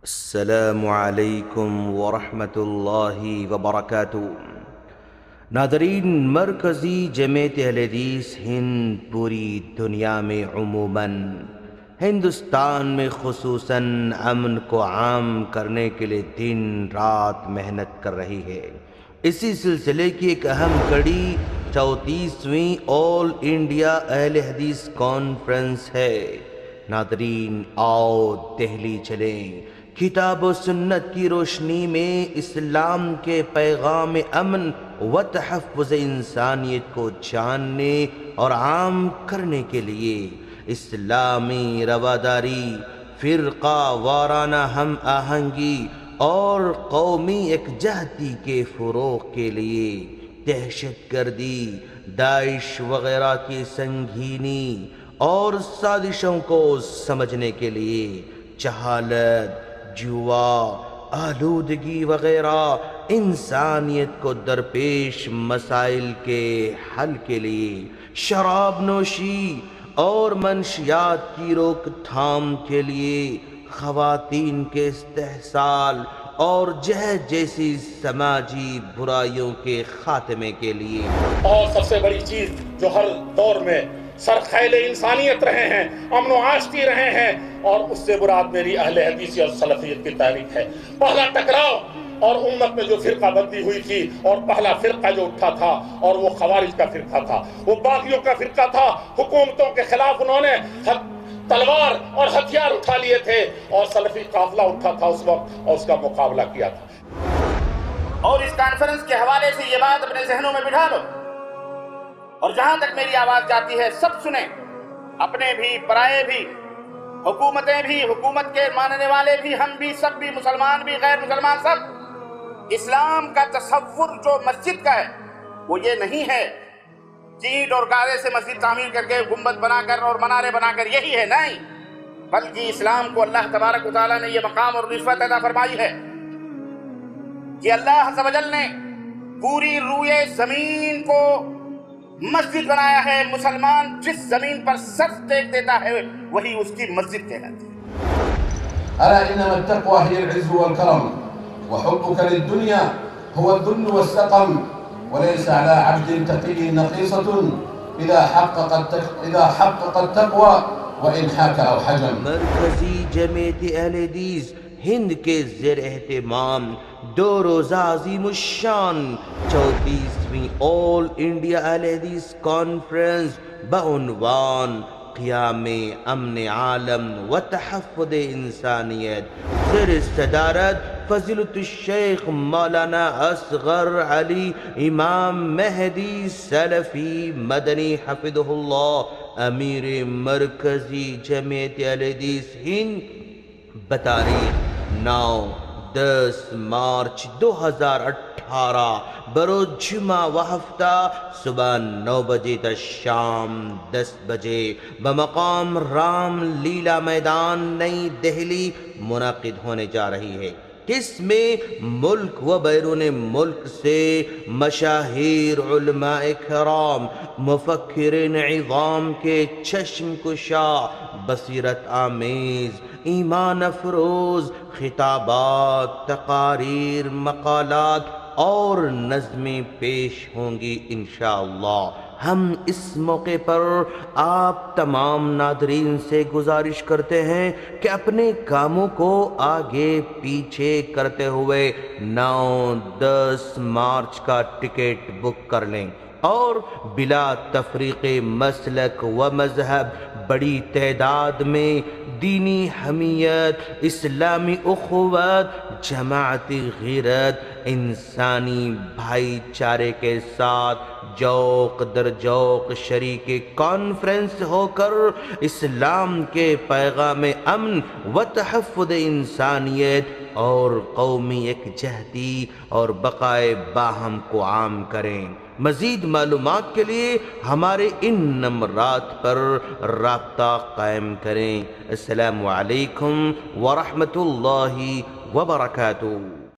السلام علیکم ورحمۃ اللہ وبرکاتہ۔ ناظرین، مرکزی جمعیت اہل حدیث ہند پوری دنیا میں عموماً، ہندوستان میں خصوصاً امن کو عام کرنے کے لیے دن رات محنت کر رہی ہے۔ اسی سلسلے کی ایک اہم کڑی 34ویں آل انڈیا اہل حدیث کانفرنس ہے۔ ناظرین، آؤ دہلی چلیں، کتاب و سنت کی روشنی میں اسلام کے پیغام امن و تحفظ انسانیت کو جاننے اور عام کرنے کے لیے اسلامی رواداری، فرقہ وارانہ ہم آہنگی اور قومی یکجہتی کے فروغ کے لیے دہشت گردی، داعش وغیرہ کی سنگینی اور سازشوں کو سمجھنے کے لیے جہالت، جوا، آلودگی وغیرہ انسانیت کو درپیش مسائل کے حل کے لیے شراب نوشی اور منشیات کی روک تھام کے لیے خواتین کے استحصال اور جہیز جیسی سماجی برائیوں کے خاتمے کے لیے، اور سب سے بڑی چیز جو ہر دور میں سرخیل انسانیت رہے ہیں، امن و آشتی رہے ہیں، اور اس سے مراد میری اہل حدیثی اور سلفیت کی تحریک ہے۔ پہلا ٹکراؤ اور امت میں جو فرقہ بندی ہوئی تھی، اور پہلا فرقہ جو اٹھا تھا اور وہ خوارج کا فرقہ تھا، وہ باغیوں کا فرقہ تھا۔ حکومتوں کے خلاف انہوں نے تلوار اور ہتھیار اٹھا لیے تھے، اور سلفی قافلہ اٹھا تھا اس وقت اور اس کا مقابلہ کیا تھا۔ اور اس کانفرنس کے حوالے سے یہ بات اپنے ذہنوں میں بٹھا لو، اور جہاں تک میری آواز جاتی ہے سب سنیں، اپنے بھی پرائے بھی، حکومتیں بھی، حکومت کے ماننے والے بھی، ہم بھی، سب بھی، مسلمان بھی، غیر مسلمان سب۔ اسلام کا تصور جو مسجد کا ہے وہ یہ نہیں ہے اینٹ اور گارے سے مسجد تعمیر کر کے گنبد بنا کر اور منارے بنا کر، یہی ہے نہیں، بلکہ اسلام کو اللہ تبارک و تعالیٰ نے یہ مقام اور نسبت عطا فرمائی ہے کہ اللہ عز و جل نے پوری روئے زمین کو مسجد بنایا ہے۔ مسلمان جس زمین پر سر ٹیک دیتا ہے وہی اس کی مسجد کہلاتی ہے۔ ألا إنما التقوى هي العز والكرم وحبك للدنيا هو الذل والسقم وليس على عبد تقي نقيصة إذا حقق التقوى وإن حاك أو حجم۔ مرکزی جمعیت اہل حدیث ہند کے زیر اہتمام 2 روزہ عظیم الشان 34ویں آل انڈیا اہل حدیث کانفرنس بعنوان قیام امن عالم و تحفظ انسانیت، زیر صدارت فضیلت الشیخ مولانا اصغر علی امام مہدی سلفی مدنی حفظہ اللہ، امیر مرکزی جمعیت اہل حدیث ہند، بتاریخ 9-10 مارچ 2018 بروز جمعہ و ہفتہ، صبح 9 بجے تا شام 10 بجے بمقام رام لیلا میدان نئی دہلی منعقد ہونے جا رہی ہے۔ اس میں ملک و بیرون ملک سے مشاہیر علماء کرام، مفکرین عظام کے چشم کشا، بصیرت آمیز، ایمان افروز خطابات، تقاریر، مقالات اور نظمیں پیش ہوں گی انشاءاللہ۔ ہم اس موقع پر آپ تمام ناظرین سے گزارش کرتے ہیں کہ اپنے کاموں کو آگے پیچھے کرتے ہوئے 9-10 مارچ کا ٹکٹ بک کر لیں، اور بلا تفریق مسلک و مذہب بڑی تعداد میں دینی حمیت، اسلامی اخوت، جماعتی غیرت، انسانی بھائی چارے کے ساتھ جوق در جوق شریک کانفرنس ہو کر اسلام کے پیغام امن و تحفظ انسانیت اور قومی یکجہتی اور بقائے باہم کو عام کریں۔ مزید معلومات کے لیے ہمارے ان نمبرات پر رابطہ قائم کریں۔ السلام علیکم ورحمۃ اللہ وبرکاتہ۔